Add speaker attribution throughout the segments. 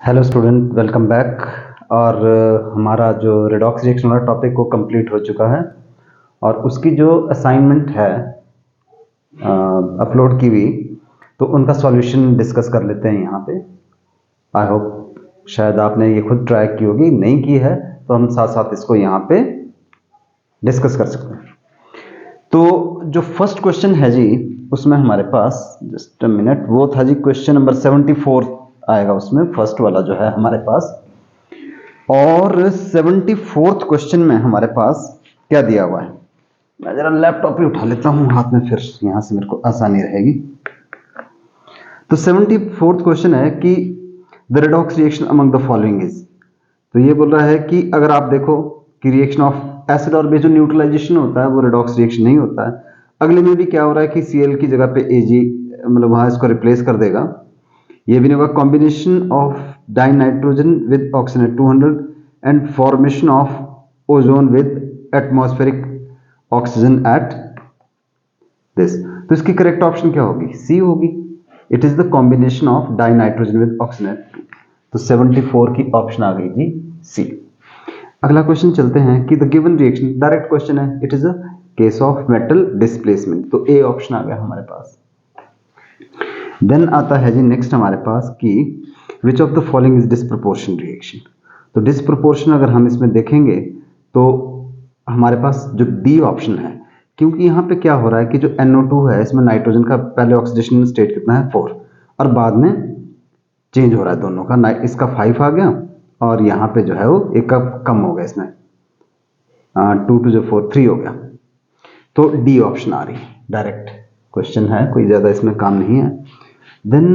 Speaker 1: Hello student, welcome back. और हमारा जो रेडॉक्स रिएक्शन वाला टॉपिक वो कंप्लीट हो चुका है और उसकी जो असाइनमेंट है अपलोड की हुई, तो उनका सॉल्यूशन डिस्कस कर लेते हैं यहाँ पे। आई होप शायद आपने ये खुद ट्राई की होगी, नहीं की है तो हम साथ साथ इसको यहाँ पे डिस्कस कर सकते हैं। तो जो फर्स्ट क्वेश्चन है जी, उसमें हमारे पास जस्ट अ मिनट, वो था जी क्वेश्चन नंबर 74 आएगा उसमें, फर्स्ट वाला जो है हमारे पास। और 74th क्वेश्चन में हमारे पास क्या दिया हुआ है, मैं जरा लैपटॉप ही उठा लेता हूं हाथ में, फिर यहां से मेरे को आसानी रहेगी। तो 74th क्वेश्चन है कि the redox reaction among the following is. तो ये बोल रहा है कि अगर आप देखो कि रिएक्शन ऑफ एसिड और बेस जो न्यूट्रलाइजेशन होता है वो रेडॉक्स रिएक्शन नहीं होता है। अगले में भी क्या हो रहा है कि Cl की जगह पे Ag, मतलब वहां इसको रिप्लेस कर देगा। ये भी नहीं होगा combination of dinitrogen with oxygen 200 and formation of ozone with atmospheric oxygen at this. तो इसकी करेक्ट ऑप्शन क्या होगी? सी होगी। It is the combination of dinitrogen with oxygen. तो 74 की ऑप्शन आ गई जी सी। अगला क्वेश्चन चलते हैं कि the given reaction, direct question है, it is a case of metal displacement. तो ए ऑप्शन आ गया हमारे पास। देन आता है जी नेक्स्ट हमारे पास कि which of the following is disproportion reaction. तो डिस्प्रपोर्शन अगर हम इसमें देखेंगे तो हमारे पास जो डी ऑप्शन है, क्योंकि यहाँ पे क्या हो रहा है कि जो NO2 है इसमें नाइट्रोजन का पहले ऑक्सीडेशन स्टेट कितना है 4 और बाद में चेंज हो रहा है दोनों का, इसका 5 आ गया और यहाँ पे जो है वो एक का कम हो गया, इसमें 2 2 जो 4 3 हो गया। तो डी ऑप्शन आ रही है, डायरेक्ट क्वेश्चन है, कोई ज़्यादा इसमें काम नहीं है। देन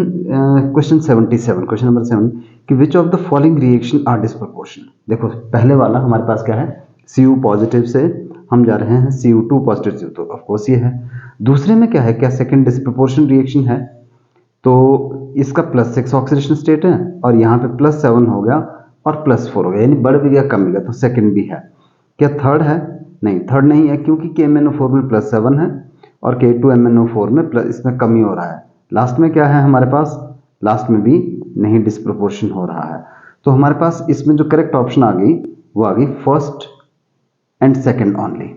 Speaker 1: क्वेश्चन 77, क्वेश्चन नंबर 7 कि which of the following reaction are disproportional. देखो पहले वाला हमारे पास क्या है, Cu पॉजिटिव से हम जा रहे हैं Cu2 पॉजिटिव से, तो ऑफकोर्स ये है। दूसरे में क्या है, क्या सेकंड डिस्प्रपोर्शन रिएक्शन है, तो इसका +6 ऑक्सीडेशन स्टेट है और यहाँ पे +7 हो गया और +4 हो गया, यानी बढ़ भी गया कम भी गया, तो सेकंड भी है। क्या थर्ड है? नहीं, थर्ड नहीं है, क्योंकि KMnO4 में +7 है और K2MnO4 में इसमें कमी हो रहा है। लास्ट में क्या है हमारे पास, लास्ट में भी नहीं डिस्प्रपोर्शन हो रहा है। तो हमारे पास इसमें जो करेक्ट ऑप्शन आ गई वो आ गई फर्स्ट एंड सेकंड ओनली।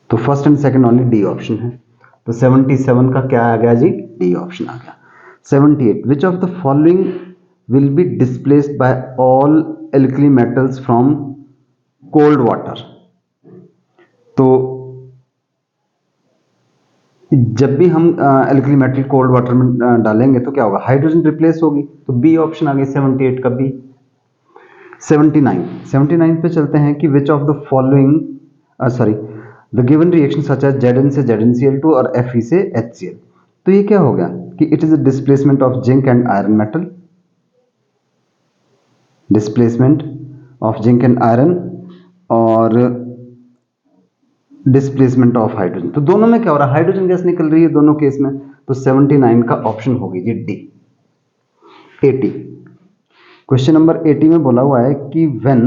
Speaker 1: तो first and second only D option है। तो 77 का क्या आ गया जी? डी ऑप्शन आ गया। 78 विच of the following will be displaced by all alkali metals from cold water. तो जब भी हम एल्कली मेटल कोल्ड वाटर में डालेंगे तो क्या होगा, हाइड्रोजन रिप्लेस होगी। तो बी ऑप्शन आ गई 78 का बी। 79 पे चलते हैं कि which of the following sorry the given reaction such as Zn से ZnCl2 और Fe से HCl। तो ये क्या हो गया कि it is a displacement of zinc and iron metal, displacement of zinc and iron और डिस्प्लेसमेंट ऑफ हाइड्रोजन। तो दोनों में क्या हो रहा है, हाइड्रोजन गैस निकल रही है दोनों केस में। तो 79 का ऑप्शन होगी जी डी। 80 क्वेश्चन नंबर 80 में बोला हुआ है कि when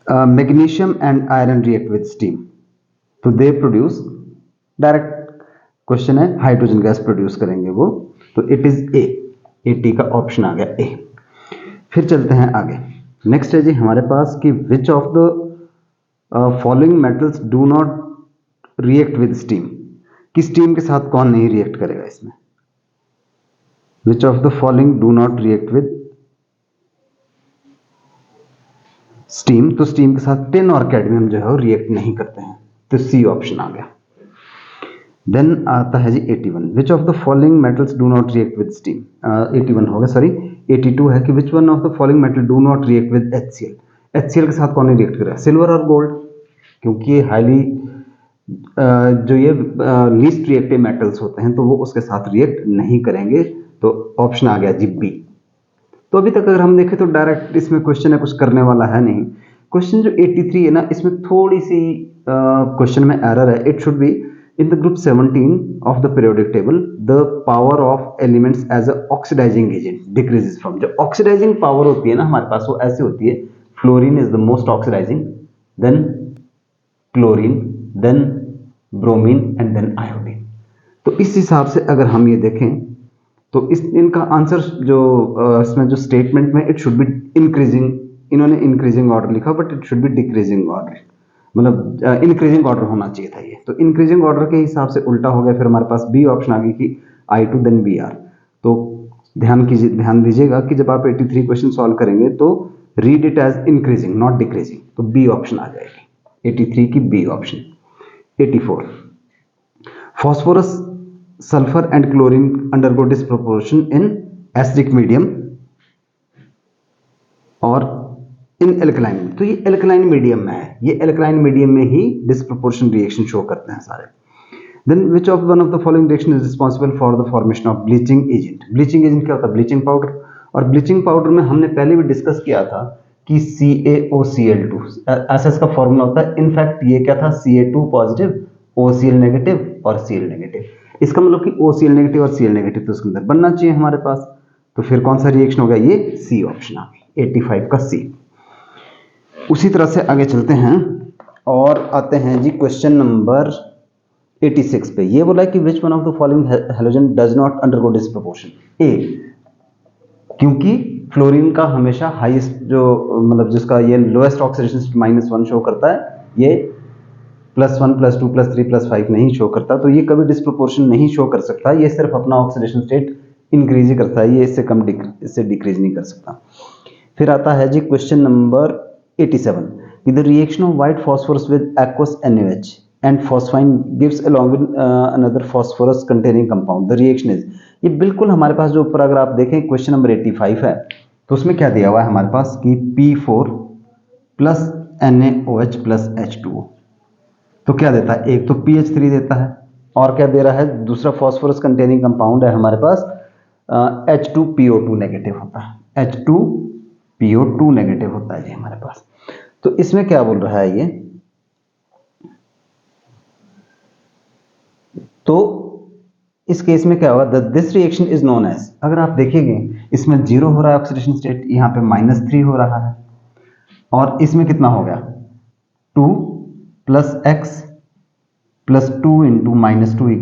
Speaker 1: magnesium and iron react with steam, तो दे प्रोड्यूस, डायरेक्ट क्वेश्चन है, हाइड्रोजन गैस प्रोड्यूस करेंगे वो। तो इट इज ए, 80 का ऑप्शन आ गया ए। फिर चलते हैं आगे। नेक्स्ट है जी हमारे पास कि which of the following metals do not react with steam. कि स्टीम के साथ कौन नहीं रिएक्ट करेगा इसमें? विच of the following do not react with steam. तो स्टीम के साथ टिन और कैडमियम जो है वो रिएक्ट नहीं करते हैं, तो सी ऑप्शन आ गया। देन आता है जी 81 विच of the following metals do not react with steam. 81 होगा, सॉरी 82 है कि which one of the following metal do not react with HCl। HCl के साथ कौन नहीं रिएक्ट करेगा? सिल्वर और गोल्ड, क्योंकि ये हाईली जो ये लीस्ट रिएक्टिव मेटल्स होते हैं तो वो उसके साथ रिएक्ट नहीं करेंगे। तो ऑप्शन आ गया जी बी। तो अभी तक अगर हम देखें तो डायरेक्ट इसमें क्वेश्चन है, कुछ करने वाला है नहीं। क्वेश्चन जो 83 है ना, इसमें थोड़ी सी क्वेश्चन में एरर है। It should be in the group 17 of the periodic table the power of elements as a oxidising agent decreases from. जो ऑक्सीडाइजिंग पावर होती है ना हमारे पास वो ऐसे होती है, fluorine is the most oxidising, then chlorine, then bromine and then iodine. तो इस हिसाब से अगर हम ये देखें तो इनका आंसर जो इसमें जो स्टेटमेंट में इट शुड बी इंक्रीजिंग, इन्होंने इंक्रीजिंग ऑर्डर लिखा but it should B decreasing order, मतलब इंक्रीजिंग ऑर्डर होना चाहिए था ये, तो इंक्रीजिंग ऑर्डर के हिसाब से उल्टा हो गया। फिर हमारे पास बी ऑप्शन आ गई कि I2 देन BR। तो ध्यान दीजिएगा कि जब आप 83 क्वेश्चन सॉल्व करेंगे तो read it as increasing not decreasing, तो बी ऑप्शन आ जाएगी 83 की B option. 84 phosphorus sulphur and chlorine undergo disproportion in acidic medium और इन एल्कलाइन, तो ये एल्कलाइन मीडियम में है, ये एल्कलाइन मीडियम में ही डिस्प्रोपोर्शन रिएक्शन शो करते हैं सारे। Then which of one of the following reaction is responsible for the formation of bleaching agent. Bleaching agent क्या होता है? Bleaching powder. और ब्लीचिंग पाउडर में हमने पहले भी डिस्कस किया था कि CaOCl2 ऐसा इसका फॉर्मूला होता है। इनफैक्ट ये क्या था? Ca2 पॉजिटिव, OCl नेगेटिव और Cl नेगेटिव। इसका मतलब कि OCl नेगेटिव और Cl नेगेटिव तो उसके अंदर बनना चाहिए हमारे पास। तो फिर कौन सा रिएक्शन हो गया? ये सी ऑप्शन आ गई, 85 का सी। उसी तरह से आगे चलते हैं और आते हैं जी क्वेश्चन नंबर 86 पे। ये बोला है कि which one of the following halogen does not undergo disproportion. A, क्योंकि फ्लोरीन का हमेशा हाईएस्ट जो मतलब जिसका ये लोएस्ट ऑक्सीडेशन -1 शो करता है, ये +1 +2 +3 +5 नहीं शो करता, तो ये कभी डिस्प्रोपोर्शन नहीं शो कर सकता। ये सिर्फ अपना ऑक्सीडेशन स्टेट इंक्रीज ही करता है, ये इससे कम इससे डिक्रीज नहीं कर सकता। फिर आता है जी क्वेश्चन नंबर 87 कि the reaction of white phosphorus with aqueous NaOH and phosphine gives along with another phosphorus containing compound, the reaction is। ये बिल्कुल हमारे पास जो ऊपर अगर आप देखें क्वेश्चन नंबर 85 है तो उसमें क्या दिया हुआ है हमारे पास कि P4 + NaOH + H2O, तो क्या देता है? एक तो PH3 देता है और क्या दे रहा है? दूसरा फॉस्फोरस कंटेनिंग कंपाउंड है हमारे पास H2PO2 नेगेटिव होता है, H2PO2 नेगेटिव होता है ये हमारे पास। तो इसमें क्या बोल रहा है ये? तो इस केस में क्या होगा? This reaction is known as, अगर आप देखेंगे इसमें 0 हो रहा है ऑक्सीडेशन स्टेट, यहाँ पे -3 हो रहा है, और इसमें कितना हो गया? 2 + x + 2 × -2 =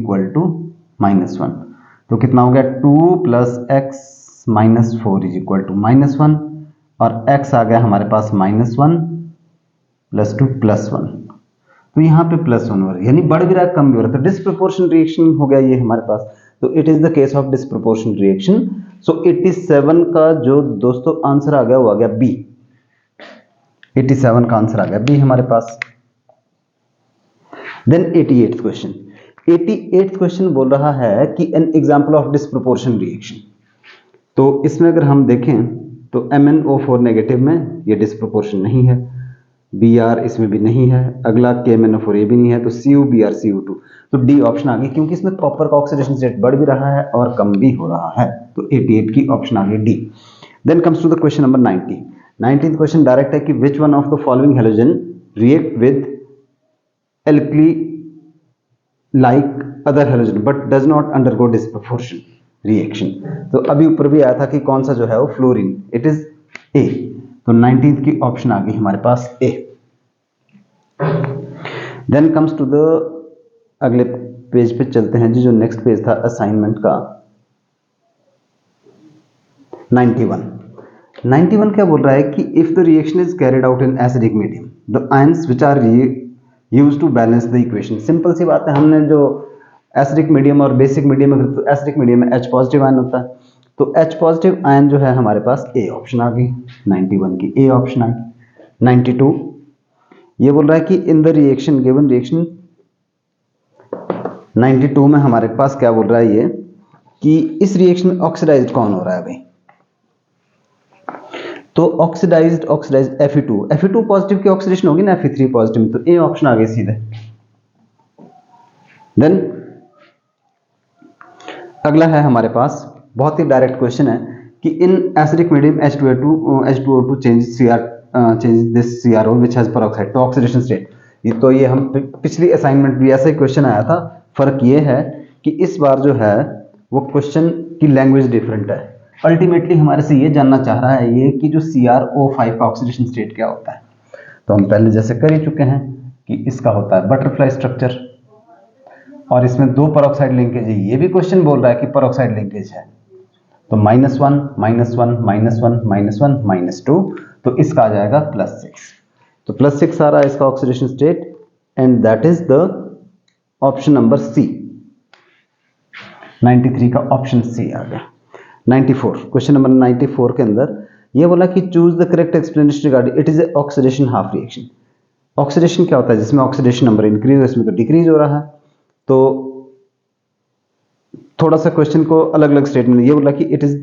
Speaker 1: -1, तो कितना हो गया? 2 + x - 4 = -1, और x आ गया हमारे पास -1 + 2 + 1, तो यहाँ पे +1 हो रहा है, यानी बढ़ भी रहा है कम भी हो रहा है, तो डिस्प्रोपोर्शन रिएक्शन हो गया ये हमारे पास। तो it is the case of disproportion reaction. So 87 का जो दोस्तों आंसर आ गया वो आ गया बी, 87 का आंसर आ गया बी हमारे पास। Then 88th question, 88th question बोल रहा है कि N example of disproportion reaction. तो इसमें अगर हम देखें तो MnO4 नेगेटिव में ये डिस्प्रोपोर्शन नहीं है, Br इसमें भी नहीं है, अगला KMnO4 ये भी नहीं है, तो CuBr CU2, तो डी ऑप्शन आ गई, क्योंकि इसमें कॉपर का ऑक्सीडेशन स्टेट बढ़ भी रहा है और कम भी हो रहा है, तो 88 की ऑप्शन आ गई D. Then comes to the question number 90। 19th question direct है कि which one of the following halogen react with alkali like other halogen but does not undergo disproportion reaction. तो अभी ऊपर भी आया था कि कौन सा जो है वो फ्लोरीन, इट इज ए, तो 19th की ऑप्शन आ गई हमारे पास ए। देन कम्स टू द अगले पेज पे चलते हैं जी, जो नेक्स्ट पेज था असाइनमेंट का 91 क्या बोल रहा है कि if the reaction is carried out in acidic medium the ions which are used to balance the equation. Simple सी बात है, हमने जो एसिडिक मीडियम और बेसिक मीडियम में, तो एसिडिक मीडियम में H पॉजिटिव आयन होता है, तो H पॉजिटिव आयन जो है हमारे पास ए ऑप्शन आ गई, 91 की ए ऑप्शन आ गई। 92 ये बोल रहा है कि in the reaction given reaction 92 में हमारे पास क्या बोल रहा है ये कि इस रिएक्शन में ऑक्सीडाइज्ड कौन हो रहा है भाई? तो ऑक्सीडाइज्ड Fe2 पॉजिटिव की ऑक्सीडेशन होगी ना Fe3 पॉजिटिव में, तो ए ऑप्शन आ गई सीधे। देन अगला है हमारे पास, बहुत ही डायरेक्ट क्वेश्चन है कि इन acidic medium H2O2 change this CRO which has peroxide to oxidation state. तो ये हम पिछली असाइनमेंट भी ऐसा ही क्वेश्चन आया था, फर्क ये है कि इस बार जो है वो क्वेश्चन की लैंग्वेज डिफरेंट है। अल्टीमेटली हमारे से ये जानना चाह रहा है ये कि जो CrO5 का ऑक्सीडेशन स्टेट क्या होता है, तो हम पहले जैसे कर ही चुके हैं कि इसका होता है बटरफ्लाई स्ट्रक्चर, और इसमें 2 परऑक्साइड लिंकेज है, ये भी क्वेश्चन बोल रहा है कि परऑक्साइड लिंकेज है, तो -1 -1 -1 -1 -2, तो इसका आ जाएगा +6। तो +6 आ रहा है इसका oxidation state, and that is the option number C. 93 का ऑप्शन सी आ गया। 94, क्वेश्चन नंबर 94 के अंदर ये बोला कि choose the correct explanation regarding it is a oxidation half reaction. Oxidation क्या होता है? जिसमें ऑक्सीडेशन नंबर इंक्रीज हो, इसमें तो डिक्रीज हो रहा है। तो थोड़ा सा क्वेश्चन को अलग अलग स्टेटमेंट, ये बोला कि it is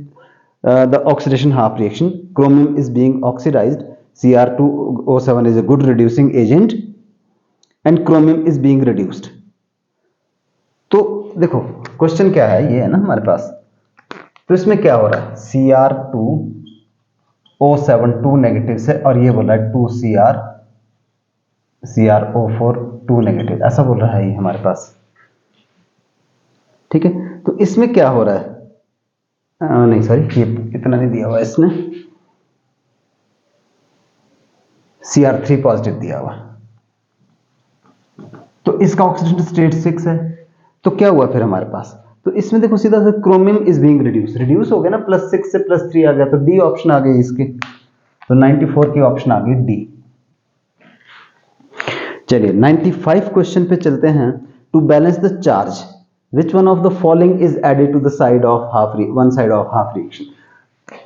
Speaker 1: the oxidation half reaction, chromium is being oxidised, Cr2O7 is a good reducing agent and chromium is being reduced। तो देखो क्वेश्चन क्या है, ये है ना हमारे पास, तो इसमें क्या हो रहा है, Cr2O7 2 नेगेटिव से, और ये बोल रहा है 2CrO4 2 नेगेटिव, ऐसा बोल रहा है ये हमारे पास, ठीक है। तो इसमें क्या हो रहा है, नहीं सॉरी, ये इतना नहीं दिया हुआ इसने, Cr3 पॉजिटिव दिया हुआ, तो इसका ऑक्सीडेशन स्टेट 6 है। तो क्या हुआ फिर हमारे पास, तो इसमें देखो सीधा सा क्रोमियम इज बीइंग रिड्यूस हो गया ना, +6 से +3 आ गया, तो डी ऑप्शन आ गई इसके, तो 94 की ऑप्शन आ गई डी। चलिए 95 क्वेश्चन पे चलते हैं। To balance the charge which one of the following is added to the side of one side of half reaction.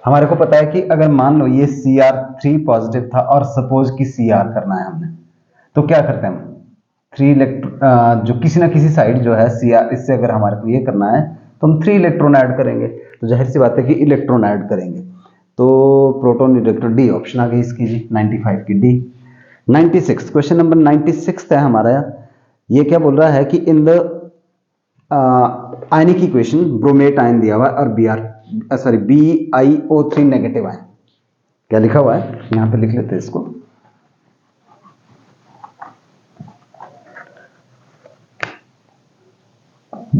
Speaker 1: हमारे को पता है कि अगर मान लो ये Cr3 पॉजिटिव था और सपोज कि Cr करना है हमने, तो क्या करते हैं हम, 3 इलेक्ट्रॉन जो किसी ना किसी साइड जो है Cr, इससे अगर हमारे को ये करना है तो हम 3 इलेक्ट्रॉन ऐड करेंगे, तो जाहिर सी बात है कि इलेक्ट्रॉन ऐड करेंगे, तो प्रोटॉन इलेक्ट्रॉन, डी ऑप्शन आ गई इसकी जी, 95 की डी। 96, क्वेश्चन नंबर 96 है हमारा, ये क्या बोल रहा है कि in the ionic equation bromate ion दिया हुआ है और BiO3 नेगेटिव आयन, क्या लिखा हुआ है यहां पे लिख लेते हैं इसको,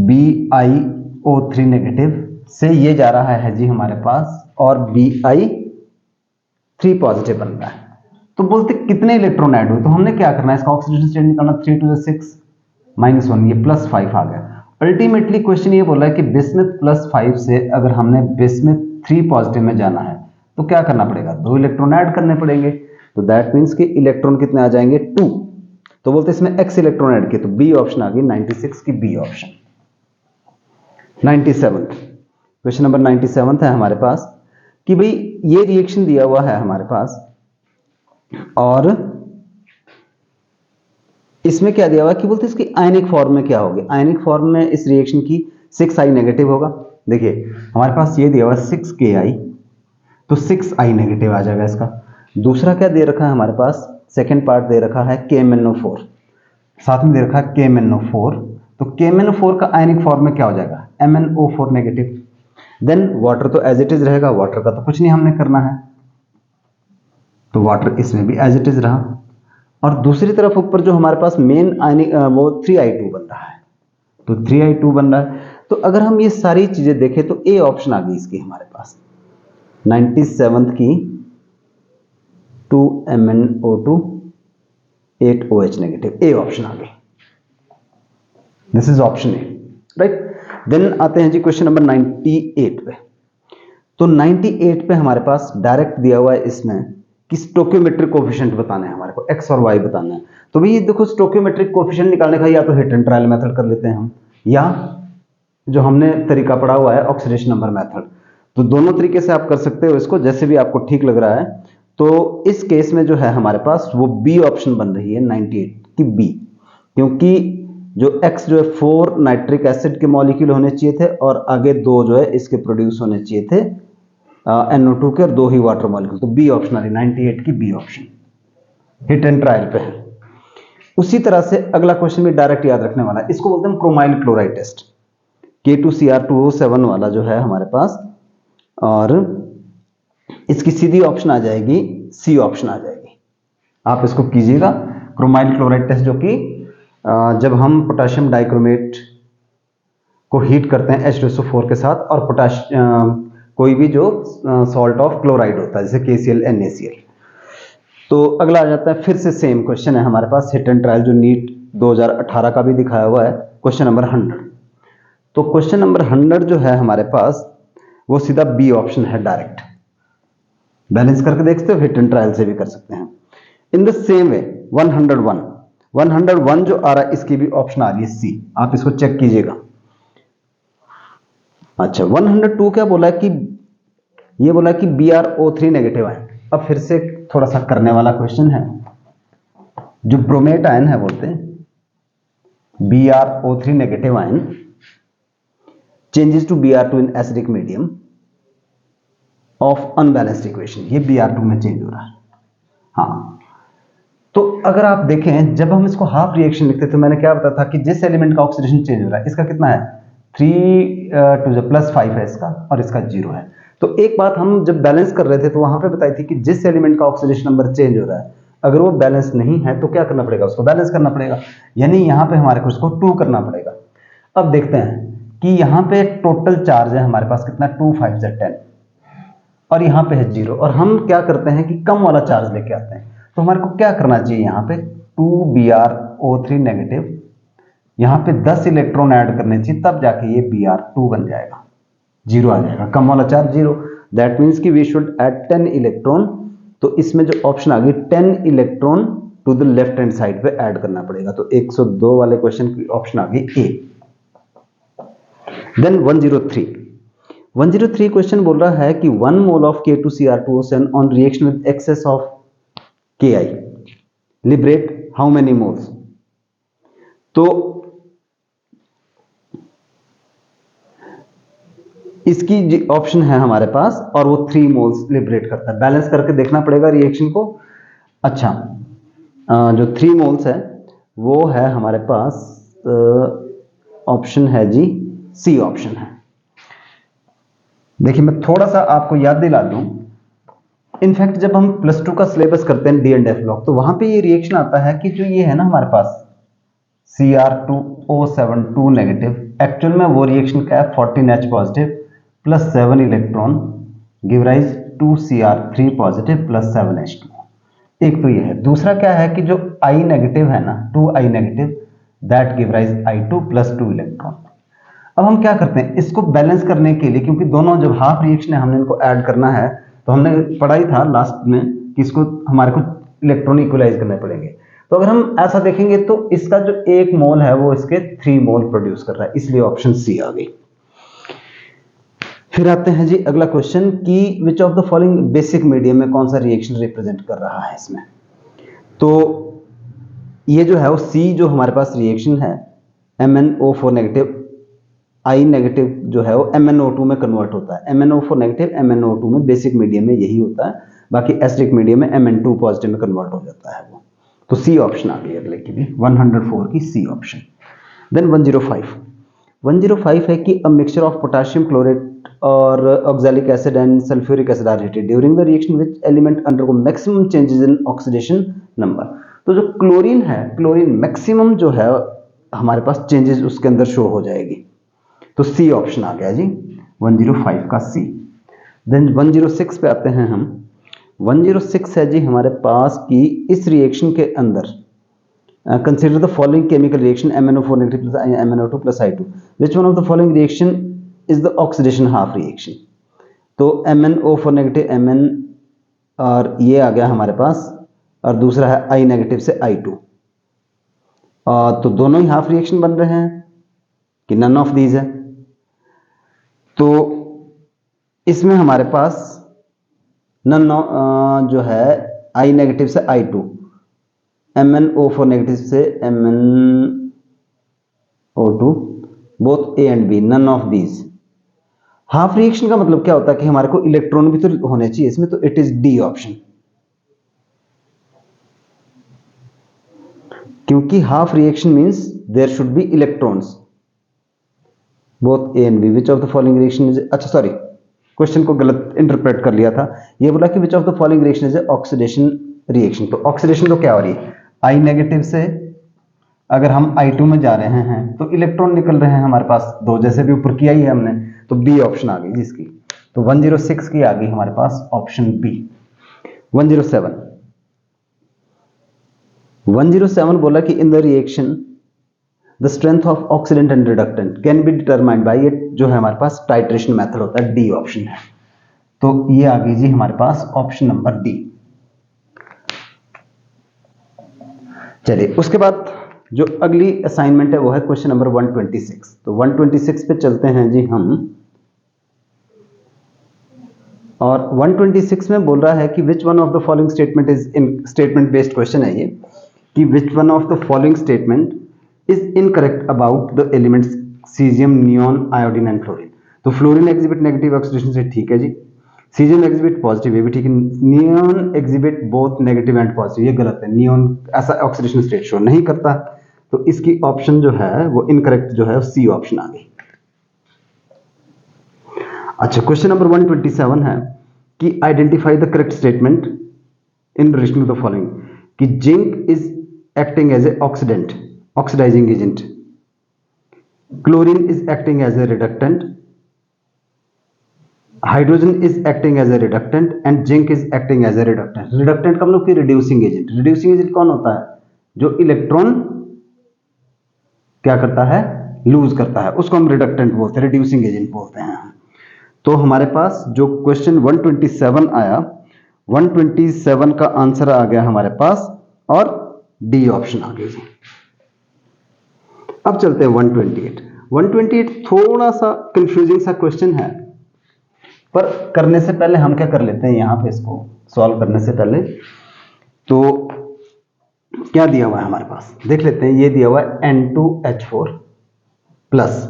Speaker 1: BiO3 नेगेटिव से ये जा रहा है जी हमारे पास, और Bi3 पॉजिटिव बन रहा है। तो बोलते कितने इलेक्ट्रॉन ऐड हुए, तो हमने क्या करना है, इसका ऑक्सीडेशन स्टेट निकालना, 3 to the 6 -1, ये +5 आ गया। अल्टीमेटली क्वेश्चन ये बोल रहा है कि बिस्मथ +5 से अगर हमने बिस्मथ 3 पॉजिटिव में जाना है तो क्या करना पड़ेगा, 2 इलेक्ट्रॉन ऐड करने पड़ेंगे, तो दैट मीन्स कि इलेक्ट्रॉन कितने आ जाएंगे, 2। तो बोलते इसमें x इलेक्ट्रॉन ऐड किए, तो बी ऑप्शन आ गई 96 की बी ऑप्शन। 97, क्वेश्चन नंबर 97 है हमारे पास कि भाई ये रिएक्शन दिया हुआ है हमारे पास, और इसमें क्या दिया हुआ है कि बोलते इसकी आयनिक फॉर्म में क्या होगी, आयनिक फॉर्म में इस रिएक्शन की 6i नेगेटिव होगा। देखिए हमारे पास ये दिया हुआ है 6Ki, तो 6i नेगेटिव आ जाएगा इसका। दूसरा क्या दे रखा है हमारे पास, सेकेंड पार्ट दे रखा है KMnO4, साथ में दे रखा है KMnO4, तो KMnO4 का आयनिक फॉर्म में क्या हो जाएगा, MnO4 नेगेटिव। देन वाटर तो एज इट इज रहेगा, वाटर का तो कुछ नहीं हमने करना है, तो वाटर इसमें भी एज इट इज रहा, और दूसरी तरफ ऊपर जो हमारे पास मेन आयनिक वो 3i2 बन रहा है, तो 3i2 बन रहा है। तो अगर हम ये सारी चीजें देखें तो ए ऑप्शन आ गई इसकी हमारे पास, 97 की 2MnO2 8OH नेगेटिव, ए ऑप्शन आ गई, this is option A, right. Then आते हैं जी क्वेश्चन नंबर 98 पे। तो 98 पे हमारे पास डायरेक्ट दिया हुआ है इसमें कि स्टोकियोमेट्रिक कोफिशिएंट बताना है हमारे को, एक्स और वाई बताना है। तो भाई देखो स्टोकियोमेट्रिक कोफिशिएंट निकालने का या तो हिट एंड ट्रायल मेथड कर लेते हैं हम, या जो हमने तरीका पढ़ा हुआ है ऑक्सीडेशन नंबर मेथड, तो दोनों तरीके से आप कर सकते हो इसको, जैसे भी आपको ठीक लग रहा है। तो इस केस में जो है हमारे पास वो बी ऑप्शन बन रही है 98 की बी, क्योंकि जो X जो है 4 नाइट्रिक एसिड के मॉलिक्यूल होने चाहिए थे, और आगे 2 जो है इसके प्रोड्यूस होने चाहिए थे NO2 के, और 2 ही वाटर मॉलिक्यूल, तो बी ऑप्शन आ रही 98 की B option, hit and trial पे है। उसी तरह से अगला क्वेश्चन भी डायरेक्ट याद रखने वाला है, इसको बोलते हैं क्रोमाइल क्लोराइड टेस्ट, K2Cr2O7 वाला जो है हमारे पास, और इसकी सीधी ऑप्शन आ जाएगी सी ऑप्शन आ जाएगी। आप इसको कीजिएगा क्रोमाइल क्लोराइड टेस्ट, जो कि जब हम पोटेशियम डाइक्रोमेट को हीट करते हैं H2SO4 के साथ, और कोई भी जो सॉल्ट ऑफ क्लोराइड होता है जैसे KCl NaCl। तो अगला आ जाता है, फिर से सेम क्वेश्चन है हमारे पास, हिट एंड ट्रायल, जो नीट 2018 का भी दिखाया हुआ है, क्वेश्चन नंबर 100। तो क्वेश्चन नंबर 100 जो है हमारे पास वो सीधा बी ऑप्शन है डायरेक्ट। बैलेंस करके देखते हो, हिट एंड ट्रायल से भी कर सकते हैं। इन द सेम वे 101 जो आ रहा है इसकी भी ऑप्शन आ रही है सी, आप इसको चेक कीजिएगा। अच्छा 102 क्या बोला कि ये बोला कि BrO3 नेगेटिव आयन। अब फिर से थोड़ा सा करने वाला क्वेश्चन है। जो ब्रोमेट आयन है बोलते हैं BrO3 negative ion changes to Br2 in acidic medium of unbalanced equation. ये Br2 में चेंज हो रहा है। हाँ, तो अगर आप देखें जब हम इसको हाफ रिएक्शन लिखते तो मैंने क्या बताया था कि जिस एलिमेंट का ऑक्सीडेशन चेंज हो रहा है, इसका कितना है 3 + 5 है इसका, और इसका 0 है। तो एक बात हम जब बैलेंस कर रहे थे तो वहां पे बताई थी कि जिस एलिमेंट का ऑक्सीडेशन नंबर चेंज हो रहा है अगर वो बैलेंस नहीं है तो क्या करना पड़ेगा, उसको बैलेंस करना पड़ेगा। यानी यहां पे हमारे को उसको 2 करना पड़ेगा। अब देखते हैं कि यहां पे टोटल चार्ज है हमारे पास कितना, 2 5 10, और यहां पे है 0, और हम क्या करते हैं कि कम वाला चार्ज लेके आते हैं। तो हमारे को क्या करना चाहिए, यहां पे 2BrO3 नेगेटिव, यहां पे 10 इलेक्ट्रॉन ऐड करने चाहिए, तब जाके ये Br2 बन जाएगा, 0 आ जाएगा, कम वाला चार्ज 0। दैट मीन्स कि वी शुड ऐड 10 इलेक्ट्रॉन। तो इसमें जो ऑप्शन आ गई 10 electron to the left hand side पे ऐड करना पड़ेगा। तो 102 वाले क्वेश्चन की ऑप्शन आ गई ए। देन 103 क्वेश्चन बोल रहा है कि 1 mole of K2Cr2O7 on reaction with excess of Ki liberate how many moles. तो इसकी ऑप्शन है हमारे पास और वो 3 मोल्स लिबरेट करता है। बैलेंस करके देखना पड़ेगा रिएक्शन को। अच्छा जो 3 मोल्स है वो है हमारे पास ऑप्शन है जी सी ऑप्शन है। देखिए मैं थोड़ा सा आपको याद दिला दूं, इनफैक्ट जब हम +2 का सिलेबस करते हैं D&F ब्लॉक तो वहां पे ये रिएक्शन आता है कि जो ये है ना हमारे पास Cr2O7 2 नेगेटिव, एक्चुअल में वो रिएक्शन क्या है 14H positive plus 7 electron give rise to Cr3 positive plus 7H2। एक तो ये है। दूसरा क्या है कि जो I नेगेटिव है ना 2I negative that give rise I2 plus 2 electron. अब हम क्या करते हैं इसको बैलेंस करने के लिए, क्योंकि दोनों जब हाफ रिएक्शन है हमने इनको ऐड करना है, तो हमने पढ़ा ही था लास्ट में कि इसको हमारे को इलेक्ट्रॉन इक्वलाइज करने पड़ेंगे। तो अगर हम ऐसा देखेंगे तो इसका जो 1 मोल है वो इसके 3 मोल प्रोड्यूस कर रहा है, इसलिए ऑप्शन सी आ गई। फिर आते हैं जी अगला क्वेश्चन कि which of the following basic medium में कौन सा रिएक्शन रिप्रेजेंट कर रहा है इसमें। तो ये जो है वो सी जो हमारे पास रिएक्शन है MnO4 नेगेटिव, I नेगेटिव जो है वो MnO2 में कन्वर्ट होता है। MnO4 नेगेटिव MnO2 में बेसिक मीडियम में यही होता है, बाकी एसिडिक मीडियम में Mn2 पॉजिटिव में कन्वर्ट हो जाता है वो। तो सी ऑप्शन आ गई अगले की भी 104 की सी ऑप्शन। देन 105 है कि a mixture of potassium chlorate और oxalic acid and sulphuric acid are heated during the reaction which element undergo maximum changes in oxidation number. तो जो क्लोरीन है, क्लोरीन मैक्सिमम जो है हमारे पास चेंजेस उसके अंदर शो हो जाएगी। तो सी ऑप्शन आ गया जी 105 का सी। देन 106 पे आते हैं हम। 106 है जी हमारे पास कि इस रिएक्शन के अंदर consider the following chemical reaction MnO4 negative plus MnO2 plus I2 which one of the following reaction is the oxidation half reaction. तो MnO4 नेगेटिव Mn और ये आ गया हमारे पास, और दूसरा है I नेगेटिव से I2। तो दोनों ही हाफ रिएक्शन बन रहे हैं कि नन ऑफ दीज है। तो इसमें हमारे पास नन जो है I नेगेटिव से I2, MnO4 नेगेटिव से MnO2 both A and B, none of these. Half reaction का मतलब क्या होता है कि हमारे को इलेक्ट्रॉन भी तो होने चाहिए इसमें, तो इट इज डी ऑप्शन, क्योंकि half reaction means there should be electrons both A and B। Which of the following reaction is, अच्छा सॉरी क्वेश्चन को गलत इंटरप्रेट कर लिया था। ये बोला कि which of the following reaction is oxidation reaction. तो ऑक्सीडेशन तो क्या हो रही है, I नेगेटिव से अगर हम I2 में जा रहे हैं तो इलेक्ट्रॉन निकल रहे हैं हमारे पास 2, जैसे भी ऊपर किया ही है हमने, तो बी ऑप्शन आ गई जिसकी। तो 106 की आ गई हमारे पास ऑप्शन बी। 107 बोला कि in the reaction the strength of oxidant and reductant can be determined by it, जो है हमारे पास टाइट्रेशन मेथड होता है, डी ऑप्शन है। तो ये आ गई जी हमारे पास ऑप्शन नंबर डी। चलिए उसके बाद जो अगली असाइनमेंट है वो है क्वेश्चन नंबर 126। तो 126 पे चलते हैं जी हम, और 126 में बोल रहा है कि which one of the following statement is in, statement based question है ये, कि which one of the following statement is incorrect about the elements caesium, neon, iodine and fluorine. तो फ्लोरीन एग्जिबिट नेगेटिव ऑक्सीडेशन से, ठीक है जी। Caesium exhibit positive, ये भी ठीक है। Neon exhibit both negative and positive, ये गलत है, नियॉन ऐसा ऑक्सीडेशन स्टेट शो नहीं करता। तो इसकी ऑप्शन जो है वो इनकरेक्ट जो है सी ऑप्शन आ गई। अच्छा, क्वेश्चन नंबर 127 है कि identify the correct statement in relation to the following, कि zinc is acting as a oxidant, oxidising agent, chlorine is acting as a reductant, hydrogen is acting as a reductant and zinc is acting as a reductant. Reductant का मतलब कि reducing agent. Reducing agent कौन होता है? जो electron क्या करता है, लूज करता है, उसको हम रिडक्टेंट बोलते हैं, रिड्यूसिंग एजेंट बोलते हैं। तो हमारे पास जो क्वेश्चन 127 आया, 127 का आंसर आ गया हमारे पास और डी ऑप्शन आ गया जी। अब चलते हैं 128। 128 थोड़ा सा कंफ्यूजिंग सा क्वेश्चन है, पर करने से पहले हम क्या कर लेते हैं, यहां पे इसको सॉल्व करने से पहले तो क्या दिया हुआ है हमारे पास देख लेते हैं। ये दिया हुआ है N2H4 प्लस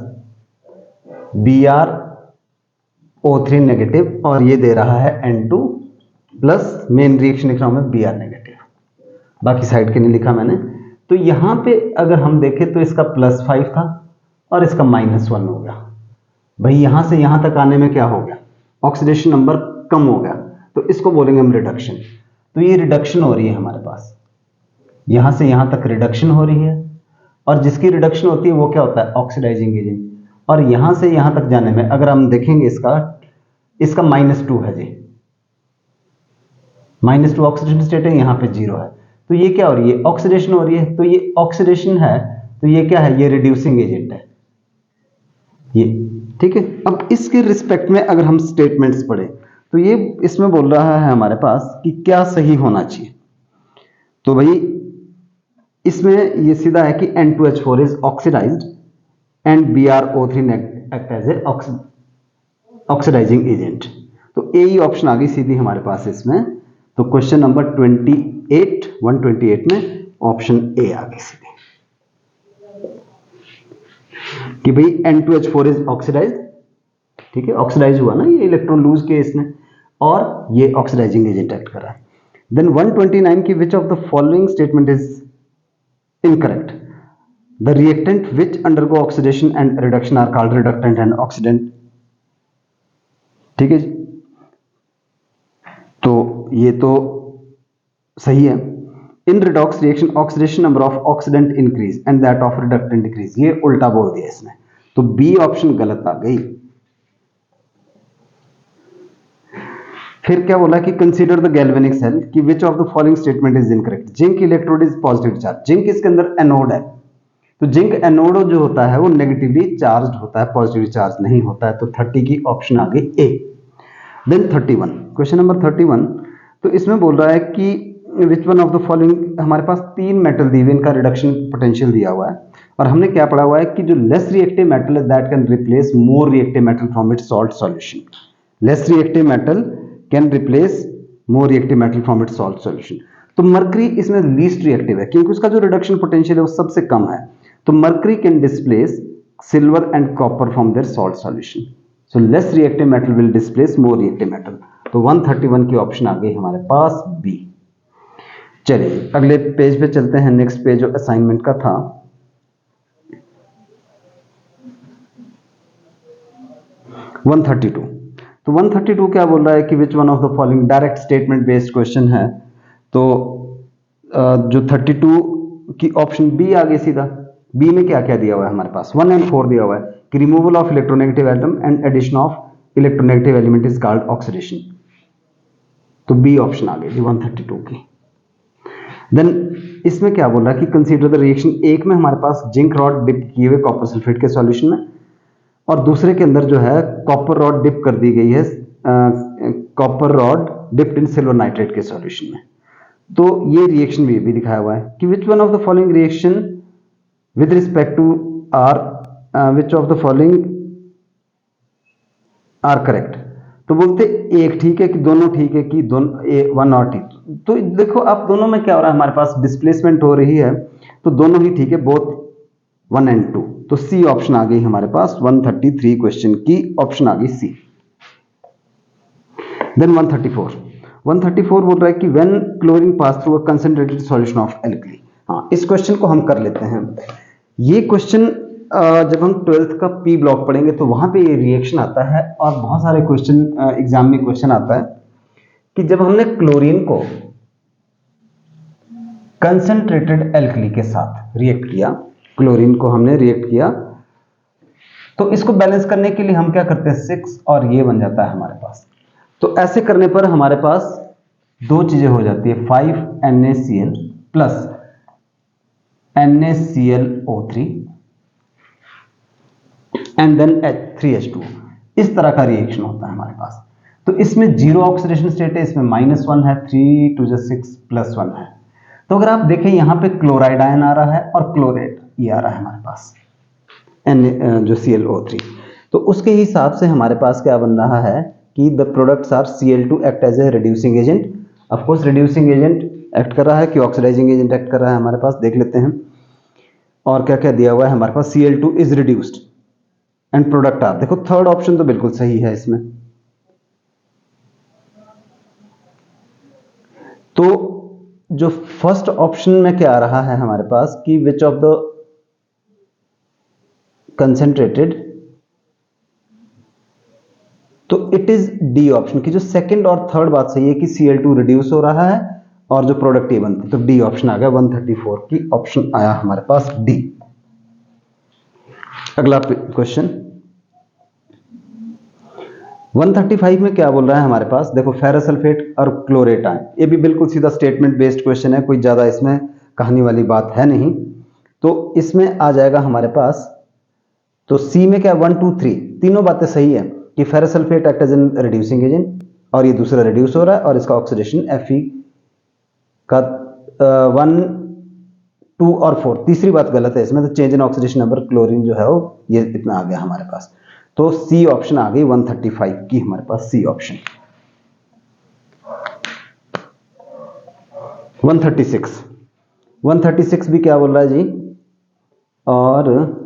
Speaker 1: BrO3 नेगेटिव, और ये दे रहा है N2 प्लस, मेन रिएक्शन लिख रहा हूं मैं Br नेगेटिव, बाकी साइड के नहीं लिखा मैंने। तो यहां पे अगर हम देखें तो इसका +5 था और इसका -1 हो गया। भाई यहां से यहां तक आने में क्या हो गया, ऑक्सीडेशन नंबर कम हो गया, तो इसको बोलेंगे हम रिडक्शन। तो ये रिडक्शन हो रही है हमारे पास, यहां से यहां तक रिडक्शन हो रही है, और जिसकी रिडक्शन होती है वो क्या होता है, ऑक्सीडाइजिंग एजेंट। और यहां से यहां तक जाने में अगर हम देखेंगे इसका -2 है जी, -2 ऑक्सीडेशन स्टेट है, यहां पे 0 है, तो ये क्या हो रही है, ऑक्सीडेशन हो रही है। तो ये ऑक्सीडेशन है, तो ये क्या है, ये रिड्यूसिंग एजेंट है ये, ठीक है। अब इसके रिस्पेक्ट में अगर हम स्टेटमेंट्स पढ़े तो ये इसमें बोल रहा है हमारे पास कि क्या सही होना चाहिए। तो भाई इसमें ये सीधा है कि N2H4 is oxidised and BrO3 act as a oxidising agent. तो ए ही ऑप्शन आ गई सीधी हमारे पास इसमें। तो क्वेश्चन नंबर 128 में ऑप्शन ए आ गई सीधी, कि भाई N2H4 इज ऑक्सीडाइज्ड, ठीक है, ऑक्सीडाइज हुआ ना, ये इलेक्ट्रॉन लूज किया इसने, और ये ऑक्सीडाइजिंग एजेंट एक्ट कर रहा है। देन 129 की which of the following statement is incorrect, the reactant which undergo oxidation and reduction are called reductant and oxidant, ठीक है जी। तो ये तो सही है। In redox reaction oxidation number of oxidant increase and that of reductant decrease, ये उल्टा बोल दिया इसने, तो बी ऑप्शन गलत आ गई। फिर क्या बोला कि कंसीडर द गैल्वेनिक सेल, कि which of the following statement is incorrect, zinc electrode is positive charge, zinc इसके अंदर एनोड है, तो जिंक एनोड जो होता है वो नेगेटिवली चार्ज होता है, पॉजिटिवली चार्ज नहीं होता है। तो 30 की ऑप्शन आ गई ए। देन 31, क्वेश्चन नंबर 31, तो इसमें बोल रहा है कि which one of the following, हमारे पास 3 मेटल दिए हुए, इनका रिडक्शन पोटेंशियल दिया हुआ है, और हमने क्या पढ़ा हुआ है कि जो लेस रिएक्टिव मेटल है that can replace more reactive metal from its salt solution. Less reactive metal can replace more reactive metal from its salt solution. तो मर्करी इसमें लीस्ट रिएक्टिव है, क्योंकि उसका जो रिडक्शन पोटेंशियल है वो सबसे कम है। तो mercury can displace silver and copper from their salt solution, so less reactive metal will displace more reactive metal. तो 131 की ऑप्शन आ गई हमारे पास बी। चलिए अगले पेज पे चलते हैं, नेक्स्ट पेज जो असाइनमेंट का था। तो 132 क्या बोल रहा है कि which one of the following, direct statement based question है। तो जो 32 की ऑप्शन बी आ गई सीधा। बी में क्या क्या दिया हुआ है हमारे पास, 1 and 4 दिया हुआ है कि removal of electronegative atom and addition of electronegative element is called oxidation. तो बी ऑप्शन आ गई 132 की। देन इसमें क्या बोल रहा है कि कंसीडर द रिएक्शन, एक में हमारे पास जिंक रॉड डिप किए हुए कॉपर सल्फेट के सॉल्यूशन में, और दूसरे के अंदर जो है कॉपर रॉड डिप कर दी गई है, copper rod dipped in silver nitrate के सॉल्यूशन में। तो ये रिएक्शन भी दिखाया हुआ है कि which one of the following reaction with respect to R, which of the following are correct. तो बोलते एक ठीक है कि दोनों ठीक है कि दोनों वन और ठीक। तो देखो आप दोनों में क्या हो रहा है, हमारे पास डिस्प्लेसमेंट हो रही है, तो दोनों ही ठीक है, बोथ 1 and 2। तो सी ऑप्शन आ गई हमारे पास 133 क्वेश्चन की ऑप्शन आ गई सी। देन 134 बोल रहा है कि when chlorine pass through a concentrated solution of alkali. हाँ, इस क्वेश्चन को हम कर लेते हैं। ये क्वेश्चन जब हम 12th का पी ब्लॉक पढ़ेंगे तो वहां पे ये रिएक्शन आता है, और बहुत सारे क्वेश्चन एग्जाम में क्वेश्चन आता है कि जब हमने क्लोरीन को कंसंट्रेटेड एल्कली के साथ रिएक्ट किया, क्लोरीन को हमने रिएक्ट किया, तो इसको बैलेंस करने के लिए हम क्या करते हैं 6 और ये बन जाता है हमारे पास। तो ऐसे करने पर हमारे पास दो चीजें हो जाती है, 5NaCl plus NaClO3 and then 3H2। इस तरह का रिएक्शन होता है हमारे पास। तो इसमें जीरो ऑक्सीडेशन स्टेट है, इसमें -1 है, 3 2 6 +1 है। तो अगर आप देखें यहाँ पे क्लोराइड आयन आ रहा है और क्लोराइड ये आ रहा है हमारे पास जो ClO3। तो उसके हिसाब से हमारे पास क्या बन रहा है कि the products are Cl2 act as a reducing agent. Of course reducing agent act कर रहा है कि ऑक्सीडाइजिंग एजेंट एक्ट कर रहा है हमारे पास, देख लेते हैं। और क्या क्या दिया हुआ है हमारे पास, Cl2 is reduced and product are. देखो थर्ड ऑप्शन तो बिल्कुल सही है इसमें। तो जो फर्स्ट ऑप्शन में क्या आ रहा है हमारे पास कि विच ऑफ द कंसेंट्रेटेड, तो इट इज डी ऑप्शन की जो सेकंड और थर्ड बात सही है कि Cl2 रिड्यूस हो रहा है और जो प्रोडक्ट ये बनते, तो डी ऑप्शन आ गया 134 की ऑप्शन आया हमारे पास डी। अगला क्वेश्चन 135 में क्या बोल रहा है हमारे पास, देखो फेरस सल्फेट और क्लोरेट आयन, ये भी बिल्कुल सीधा स्टेटमेंट बेस्ड क्वेश्चन है, कोई ज्यादा इसमें कहानी वाली बात है नहीं। तो इसमें आ जाएगा हमारे पास, तो सी में क्या 1 2 3 तीनों बातें सही है कि ferrous sulphate act as an reducing agent और ये दूसरा रिड्यूस हो रहा है और इसका ऑक्सीडेशन Fe का 1 2 और 4। तीसरी बात गलत है इसमें, तो change in oxidation number chlorine जो है वो ये इतना आ गया हमारे पास। तो सी ऑप्शन आ गई 135 की हमारे पास, सी ऑप्शन। 136 भी क्या बोल रहा है जी, और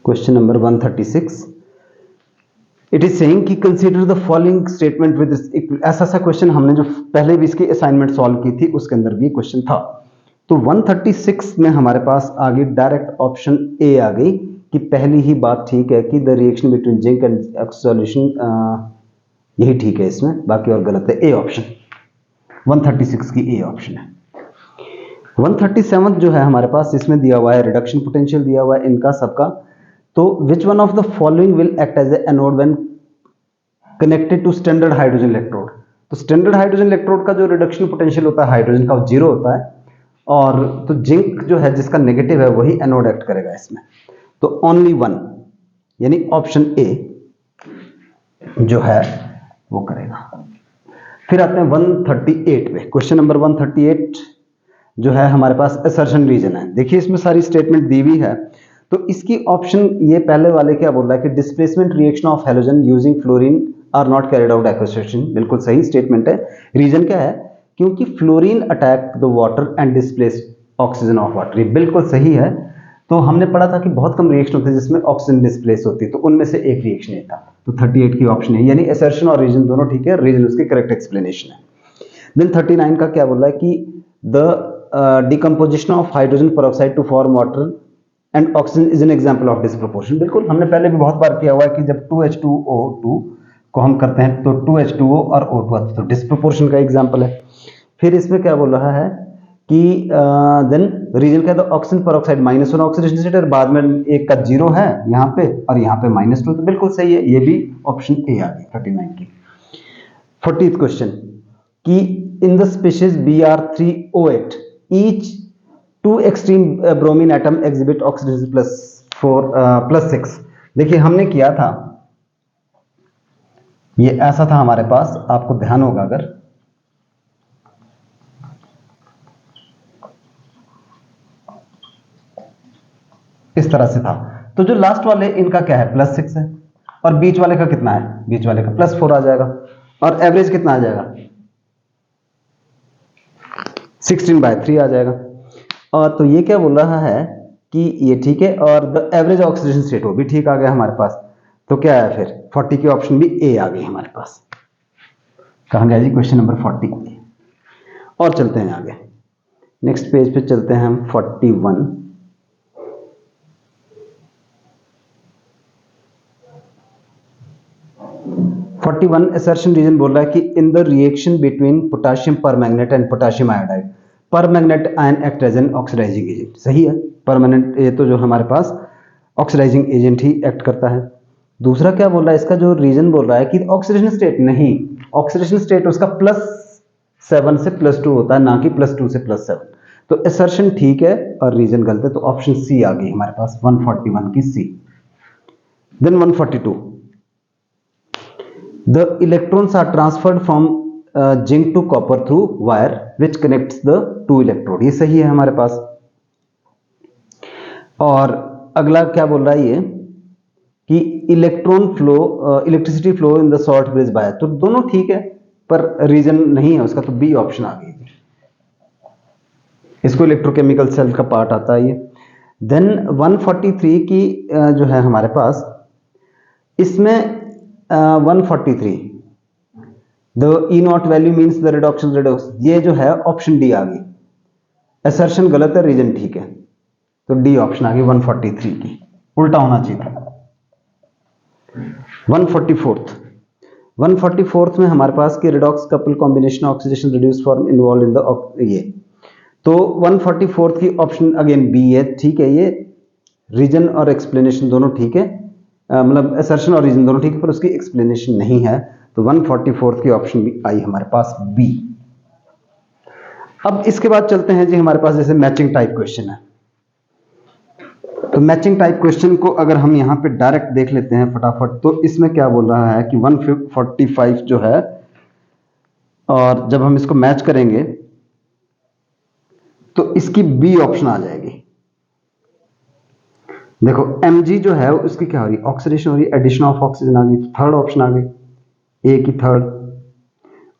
Speaker 1: question number 136 it is saying कि consider the following statement with, ऐसा क्वेश्चन हमने जो पहले भी इसकी असाइनमेंट सॉल्व की थी उसके अंदर भी क्वेश्चन था। तो 136 में हमारे पास आ गई डायरेक्ट ऑप्शन ए आ गई कि पहली ही बात ठीक है कि the reaction between zinc and solution, यही ठीक है इसमें, बाकी और गलत है। ए ऑप्शन 136 की ए ऑप्शन है। 137 जो है हमारे पास इसमें दिया हुआ है रिडक्शन पोटेंशियल दिया हुआ है इनका सबका। तो which one of the following will act as a anode when connected to standard hydrogen electrode. तो स्टैंडर्ड हाइड्रोजन इलेक्ट्रोड का जो रिडक्शन पोटेंशियल होता है हाइड्रोजन का वो 0 होता है, और तो जिंक जो है जिसका नेगेटिव है वही एनोड एक्ट करेगा इसमें। तो ओनली वन यानी ऑप्शन ए जो है वो करेगा। फिर आते हैं 138 पे, क्वेश्चन नंबर 138 जो है हमारे पास असर्शन रीजन है। देखिए इसमें सारी स्टेटमेंट दी हुई है। तो इसकी ऑप्शन ये पहले वाले क्या बोल रहा है कि displacement reaction of halogen using fluorine are not carried out aqueous, बिल्कुल सही स्टेटमेंट है। रीजन क्या है, क्योंकि fluorine attack the water and displace oxygen of water, ये बिल्कुल सही है। तो हमने पढ़ा था कि बहुत कम रिएक्शन होते हैं जिसमें ऑक्सीजन डिस्प्लेस होती है, तो उनमें से एक रिएक्शन ये था। तो 38 की ऑप्शन है, यानी असर्शन और रीजन दोनों ठीक है, रीजन उसकी करेक्ट एक्सप्लेनेशन है। देन 39 का क्या बोल रहा है कि the decomposition of hydrogen peroxide to form water and oxygen is an example of disproportion. बिल्कुल हमने पहले भी बहुत बार किया हुआ है कि जब 2H2O2 को हम करते हैं तो 2H2O और O2 आता है, तो डिस्प्रोपोर्शन का एग्जांपल है। फिर इसमें क्या बोल रहा है कि देन रीजन क्या था, ऑक्सीजन पर ऑक्साइड -1 ऑक्सीडेशन स्टेट, और बाद में एक का 0 है यहाँ पे और यहाँ पे -2, तो बिल्कुल सही है, ये भी ऑप्शन ए आ गई 39 की। 40th क्वेश्चन कि in the species Br3O8 each 2 extreme bromine atom exhibit oxidation +6। देखिए हमने किया था, ये ऐसा था हमारे पास, आपको ध्यान होगा अगर, इस तरह से था। तो जो लास्ट वाले इनका क्या है, +6 है, और बीच वाले का कितना है, बीच वाले का +4 आ जाएगा, और एवरेज कितना आ जाएगा, 16/3 आ जाएगा। और तो ये क्या बोल रहा है कि ये ठीक है, और द एवरेज ऑक्सीडेशन स्टेट वो भी ठीक आ गया हमारे पास। तो क्या है फिर 40 की ऑप्शन भी ए आ गई हमारे पास। कहाँ गया जी क्वेश्चन नंबर 40। और चलते हैं आगे, नेक्स्ट पेज पे चलते हैं हम 41। असर्शन रीजन बोल रहा है कि in the reaction between potassium permanganate and potassium iodide, permanganate ion act as an oxidising agent. सही है, परमानेंट ये तो जो हमारे पास ऑक्सीडाइजिंग एजेंट ही एक्ट करता है। दूसरा क्या बोल रहा है, इसका जो रीजन बोल रहा है कि ऑक्सीडेशन स्टेट नहीं, ऑक्सीडेशन स्टेट उसका +7 से +2 होता है, ना कि +2 से +7। तो असर्शन ठीक है और रीजन गलत है, तो ऑप्शन सी आ गई हमारे पास 141 की C. Then 142, the electrons are transferred from zinc to copper through wire which connects the two electrode। ये सही है हमारे पास। और अगला क्या बोल रहा है ये कि electricity flow in the short bridge wire, तो दोनों ठीक है पर रीजन नहीं है उसका, तो बी ऑप्शन आ गई, इसको इलेक्ट्रोकेमिकल सेल का पार्ट आता है ये। देन 143 की जो है हमारे पास, इसमें 143 the E not value means the reduction, ये जो है ऑप्शन डी आ गई। असर्शन गलत है, रीजन ठीक है, तो डी ऑप्शन आ गई 143 की, उल्टा होना चाहिए था। 144th में हमारे पास कि redox couple combination oxidation reduce form involve in the ये, तो 144th की ऑप्शन अगेन बी है, ठीक है, ये रीजन और एक्सप्लेनेशन दोनों ठीक है, मतलब असर्शन और रीजन दोनों ठीक है, पर उसकी एक्सप्लेनेशन नहीं है, तो 144th की ऑप्शन भी आई हमारे पास बी। अब इसके बाद चलते हैं जी हमारे पास जैसे मैचिंग टाइप क्वेश्चन है, तो मैचिंग टाइप क्वेश्चन को अगर हम यहाँ पे डायरेक्ट देख लेते हैं फटाफट, तो इसमें क्या बोल रहा है कि 145 जो है, और जब हम इसको मैच करेंगे तो इसकी बी ऑप्शन आ जाएगी। देखो Mg जो है उसकी क्या हो रही है, ऑक्सीडेशन हो रही है, एडिशन ऑफ ऑक्सीजन आ गई, तो थर्ड ऑप्शन आ गई, ए की थर्ड।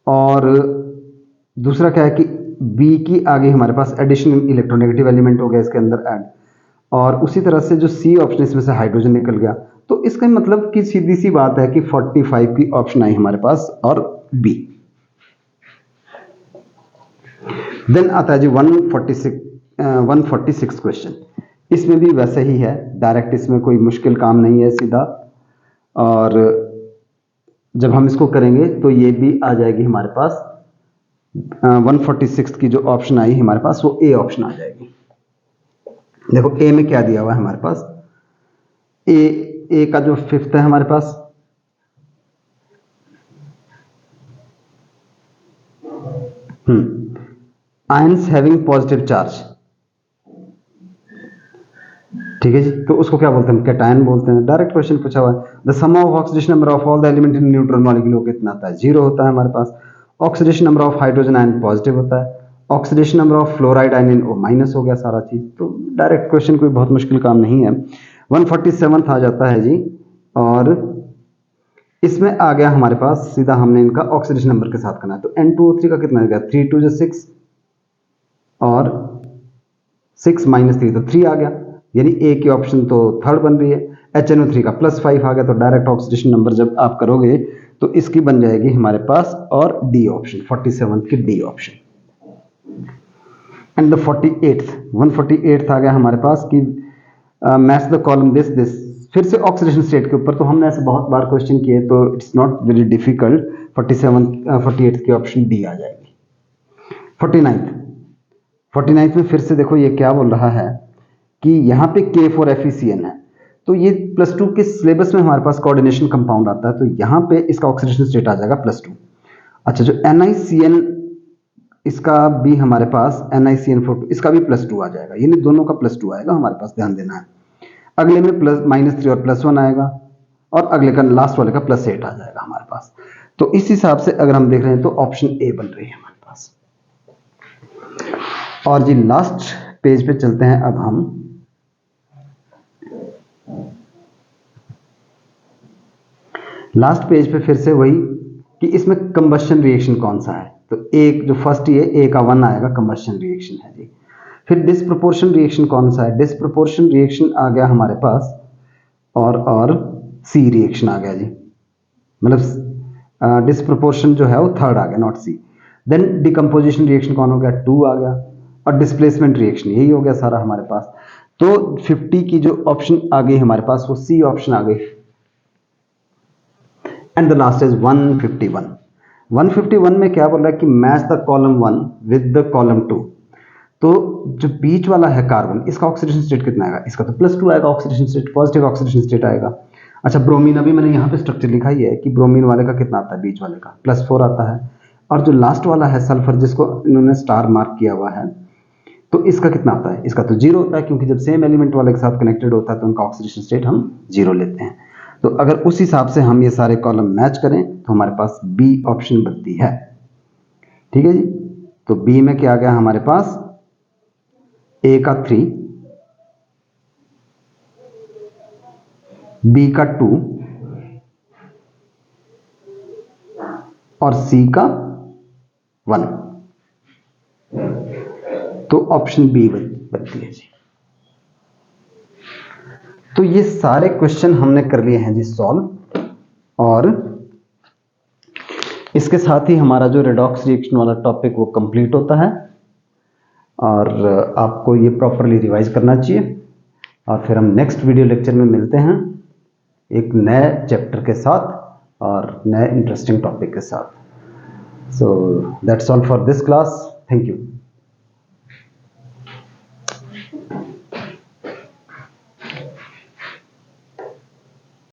Speaker 1: और दूसरा क्या है कि बी की आ गई हमारे पास एडिशन, इलेक्ट्रोनेगेटिव एलिमेंट हो गया इसके अंदर ऐड, और उसी तरह से जो सी ऑप्शन इसमें से हाइड्रोजन निकल गया, तो इसका मतलब कि सीधी सी बात है कि 45 की ऑप्शन आई हमारे पास और बी। देन आता है जी 146 क्वेश्चन, इसमें भी वैसे ही है, डायरेक्ट इसमें कोई मुश्किल काम नहीं है, सीधा, और जब हम इसको करेंगे तो ये भी आ जाएगी हमारे पास 146 की जो ऑप्शन आई हमारे पास वो ए ऑप्शन आ जाएगी। देखो ए में क्या दिया हुआ है हमारे पास, ए का जो 5th है हमारे पास, आयंस हैविंग पॉजिटिव चार्ज, ठीक है जी, तो उसको क्या बोलते हैं, कैटायन बोलते हैं। डायरेक्ट क्वेश्चन पूछा हुआ है, the sum of oxidation number of all the element in neutral molecule कितना आता है, 0 होता है हमारे पास। Oxidation number of hydrogen ion positive होता है, oxidation number of fluoride ion वो माइनस हो गया सारा चीज, तो डायरेक्ट क्वेश्चन कोई बहुत मुश्किल काम नहीं है। 147 आ जाता है जी, और इसमें आ गया हमारे पास सीधा, हमने इनका ऑक्सीडेशन नंबर के साथ करना है, तो N2O3 का कितना आ गया, 3 2 6 और 6 - 3 तो 3 आ गया, यानी ए की ऑप्शन तो थर्ड बन रही है। HNO3 का +5 आ गया, तो डायरेक्ट ऑक्सीडेशन नंबर जब आप करोगे तो इसकी बन जाएगी हमारे पास और डी ऑप्शन, 47 की D option. And the 148th आ गया हमारे पास कि मैच द कॉलम दिस, फिर से ऑक्सीडेशन स्टेट के ऊपर, तो हमने ऐसे बहुत बार क्वेश्चन किए, तो it's not very difficult. 48th की ऑप्शन डी आ जाएगी। 49th 49 में फिर से देखो ये क्या बोल रहा है कि यहाँ पे K4FeCN है, तो ये +2 के सिलेबस में हमारे पास कोऑर्डिनेशन कंपाउंड आता है, तो यहाँ पे इसका ऑक्सीडेशन स्टेट आ जाएगा +2। अच्छा, जो NiCN इसका भी हमारे पास NiCN4 इसका भी +2 आ जाएगा, यानी दोनों का +2 आएगा हमारे पास, ध्यान देना है। अगले में -3 और +1 आएगा, और अगले का लास्ट वाले का +8 आ जाएगा हमारे पास। तो इस हिसाब से अगर हम देख रहे हैं तो ऑप्शन ए बन रही है हमारे पास। और जी लास्ट पेज पे चलते हैं अब हम। लास्ट पेज पे फिर से वही कि इसमें कंबशन रिएक्शन कौन सा है, तो एक जो फर्स्ट ये ए का 1 आएगा, कंबशन रिएक्शन है जी। फिर डिस्प्रोपोर्शन रिएक्शन कौन सा है, डिस्प्रोपोर्शन रिएक्शन आ गया हमारे पास, और सी रिएक्शन आ गया जी, मतलब डिस्प्रोपोर्शन जो है वो थर्ड आ गया, not C. Then decomposition reaction कौन हो गया, 2 आ गया, और डिस्प्लेसमेंट रिएक्शन यही हो गया सारा हमारे पास। तो 50 की जो ऑप्शन आ गई हमारे पास वो सी ऑप्शन आ गई। And the last is 151। 151 में क्या बोल रहा है कि match the column 1 with the column 2। तो जो बीच वाला है कार्बन, इसका ऑक्सीडेशन स्टेट कितना आएगा, इसका तो +2 आएगा oxidation state, positive oxidation state आएगा। अच्छा, ब्रोमीन अभी मैंने यहाँ पे स्ट्रक्चर लिखा ही है कि ब्रोमीन वाले का कितना आता है, बीच वाले का +4 आता है। और जो लास्ट वाला है सल्फर, जिसको इन्होंने स्टार मार्क किया हुआ है, तो इसका कितना आता है, इसका तो 0 होता है, क्योंकि जब सेम एलिमेंट वाले के साथ कनेक्टेड होता है तो उनका ऑक्सीडेशन स्टेट हम 0 लेते हैं। तो अगर उस हिसाब से हम ये सारे कॉलम मैच करें तो हमारे पास बी ऑप्शन बनती है। ठीक है जी, तो बी में क्या आ गया हमारे पास, ए का 3, बी का 2 और सी का 1। तो ऑप्शन बी बनती है जी। तो ये सारे क्वेश्चन हमने कर लिए हैं जी सॉल्व, और इसके साथ ही हमारा जो रेडॉक्स रिएक्शन वाला टॉपिक वो कंप्लीट होता है, और आपको ये प्रॉपरली रिवाइज करना चाहिए। और फिर हम नेक्स्ट वीडियो लेक्चर में मिलते हैं एक नए चैप्टर के साथ और नए इंटरेस्टिंग टॉपिक के साथ। So that's all for this class, thank you.